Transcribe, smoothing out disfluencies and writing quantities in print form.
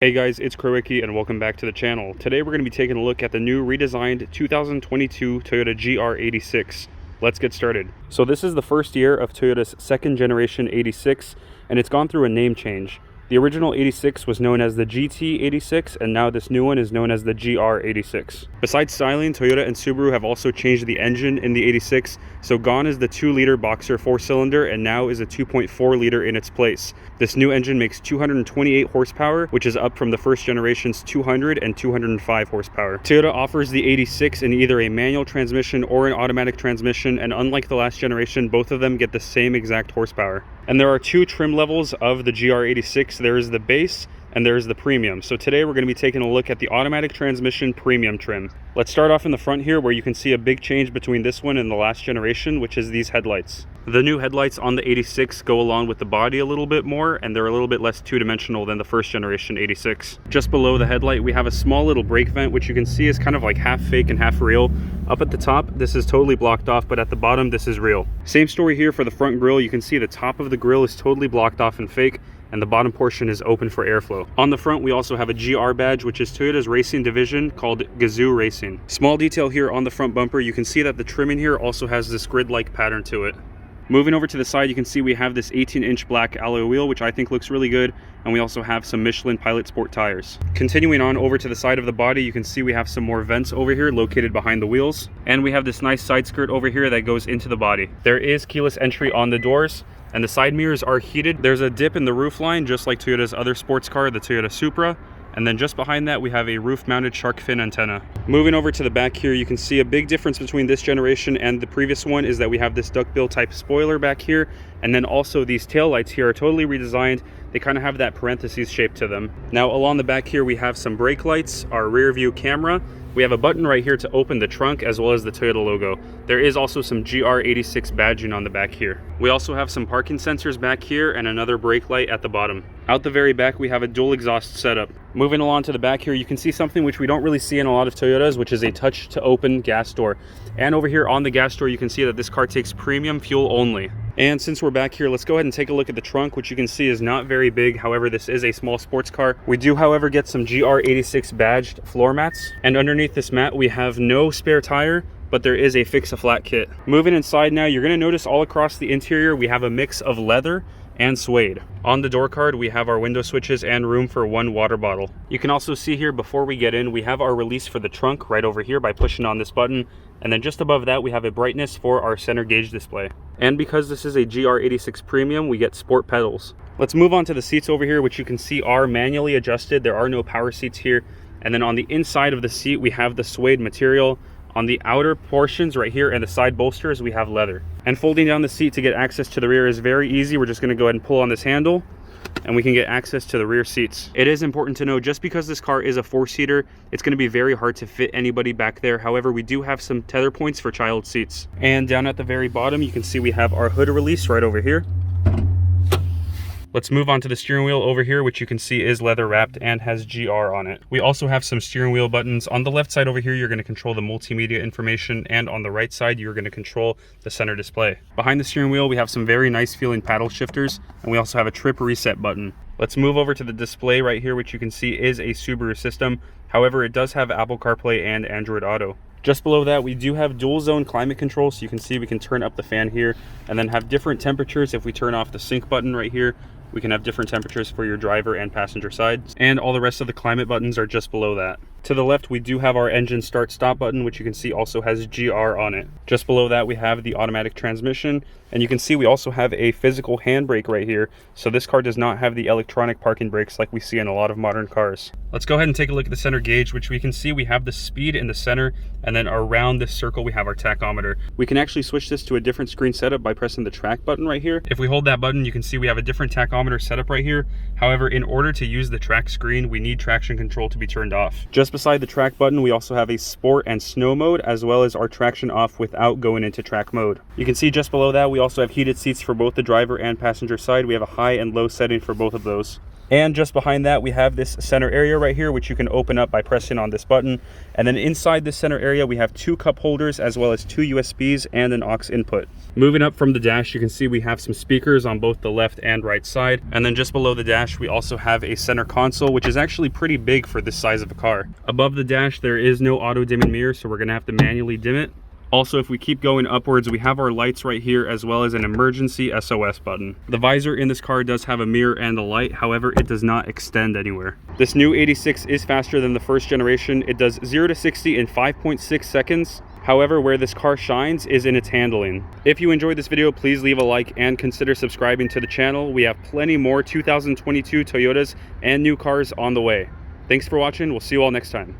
Hey guys, it's Krowicki and welcome back to the channel. Today we're going to be taking a look at the new redesigned 2022 Toyota GR86. Let's get started. So this is the first year of Toyota's second generation 86 and it's gone through a name change. The original 86 was known as the GT86 and now this new one is known as the GR86. Besides styling, Toyota and Subaru have also changed the engine in the 86, so gone is the 2-liter Boxer 4-cylinder and now is a 2.4-liter in its place. This new engine makes 228 horsepower, which is up from the first generation's 200 and 205 horsepower. Toyota offers the 86 in either a manual transmission or an automatic transmission, and unlike the last generation, both of them get the same exact horsepower. And there are two trim levels of the GR86. There is the base and there is the premium. So today we're going to be taking a look at the automatic transmission premium trim. Let's start off in the front here where you can see a big change between this one and the last generation, which is these headlights. The new headlights on the 86 go along with the body a little bit more and they're a little bit less two-dimensional than the first generation 86. Just below the headlight we have a small little brake vent, which you can see is kind of like half fake and half real. Up at the top this is totally blocked off, but at the bottom this is real. Same story here for the front grille. You can see the top of the grille is totally blocked off and fake, and the bottom portion is open for airflow. On the front we also have a GR badge, which is Toyota's racing division called Gazoo Racing. Small detail here on the front bumper, you can see that the trimming here also has this grid-like pattern to it. Moving over to the side, you can see we have this 18-inch black alloy wheel, which I think looks really good, and we also have some Michelin Pilot Sport tires. Continuing on over to the side of the body, you can see we have some more vents over here located behind the wheels, and we have this nice side skirt over here that goes into the body. There is keyless entry on the doors, and the side mirrors are heated. There's a dip in the roof line, just like Toyota's other sports car, the Toyota Supra. And then just behind that, we have a roof-mounted shark fin antenna. Moving over to the back here, you can see a big difference between this generation and the previous one is that we have this duckbill type spoiler back here. And then also these taillights here are totally redesigned. They kind of have that parentheses shape to them. Now along the back here, we have some brake lights, our rear view camera. We have a button right here to open the trunk as well as the Toyota logo. There is also some GR86 badging on the back here. We also have some parking sensors back here and another brake light at the bottom. Out the very back, we have a dual exhaust setup. Moving along to the back here, you can see something which we don't really see in a lot of Toyotas, which is a touch to open gas door. And over here on the gas door, you can see that this car takes premium fuel only. And since we're back here, let's go ahead and take a look at the trunk, which you can see is not very big. However, this is a small sports car. We do, however, get some GR86 badged floor mats. And underneath this mat, we have no spare tire, but there is a fix-a-flat kit. Moving inside now, you're going to notice all across the interior, we have a mix of leather and suede. On the door card, we have our window switches and room for one water bottle. You can also see here before we get in, we have our release for the trunk right over here by pushing on this button. And then just above that, we have a brightness for our center gauge display. And because this is a GR86 Premium, we get sport pedals. Let's move on to the seats over here, which you can see are manually adjusted. There are no power seats here. And then on the inside of the seat, we have the suede material. On the outer portions right here and the side bolsters, we have leather. And folding down the seat to get access to the rear is very easy. We're just going to go ahead and pull on this handle and we can get access to the rear seats. It is important to know, just because this car is a 4-seater, it's going to be very hard to fit anybody back there. However, we do have some tether points for child seats. And down at the very bottom, you can see we have our hood release right over here. Let's move on to the steering wheel over here, which you can see is leather wrapped and has GR on it. We also have some steering wheel buttons. On the left side over here, you're going to control the multimedia information, and on the right side, you're going to control the center display. Behind the steering wheel, we have some very nice feeling paddle shifters, and we also have a trip reset button. Let's move over to the display right here, which you can see is a Subaru system. However, it does have Apple CarPlay and Android Auto. Just below that, we do have dual zone climate control, so you can see we can turn up the fan here and then have different temperatures. If we turn off the sync button right here, we can have different temperatures for your driver and passenger sides, and all the rest of the climate buttons are just below that. To the left, we do have our engine start stop button, which you can see also has GR on it. Just below that, we have the automatic transmission, and you can see we also have a physical handbrake right here. So this car does not have the electronic parking brakes like we see in a lot of modern cars. Let's go ahead and take a look at the center gauge, which we can see we have the speed in the center, and then around this circle we have our tachometer. We can actually switch this to a different screen setup by pressing the track button right here. If we hold that button, you can see we have a different tachometer setup right here. However, in order to use the track screen, we need traction control to be turned off. Just beside the track button, we also have a sport and snow mode, as well as our traction off without going into track mode. You can see just below that, we also have heated seats for both the driver and passenger side. We have a high and low setting for both of those. And just behind that, we have this center area right here, which you can open up by pressing on this button. And then inside this center area, we have 2 cup holders as well as 2 USBs and an aux input. Moving up from the dash, you can see we have some speakers on both the left and right side. And then just below the dash, we also have a center console, which is actually pretty big for this size of a car. Above the dash, there is no auto dimming mirror, so we're gonna have to manually dim it. Also, if we keep going upwards, we have our lights right here as well as an emergency SOS button. The visor in this car does have a mirror and a light, however, it does not extend anywhere. This new 86 is faster than the first generation. It does 0 to 60 in 5.6 seconds. However, where this car shines is in its handling. If you enjoyed this video, please leave a like and consider subscribing to the channel. We have plenty more 2022 Toyotas and new cars on the way. Thanks for watching. We'll see you all next time.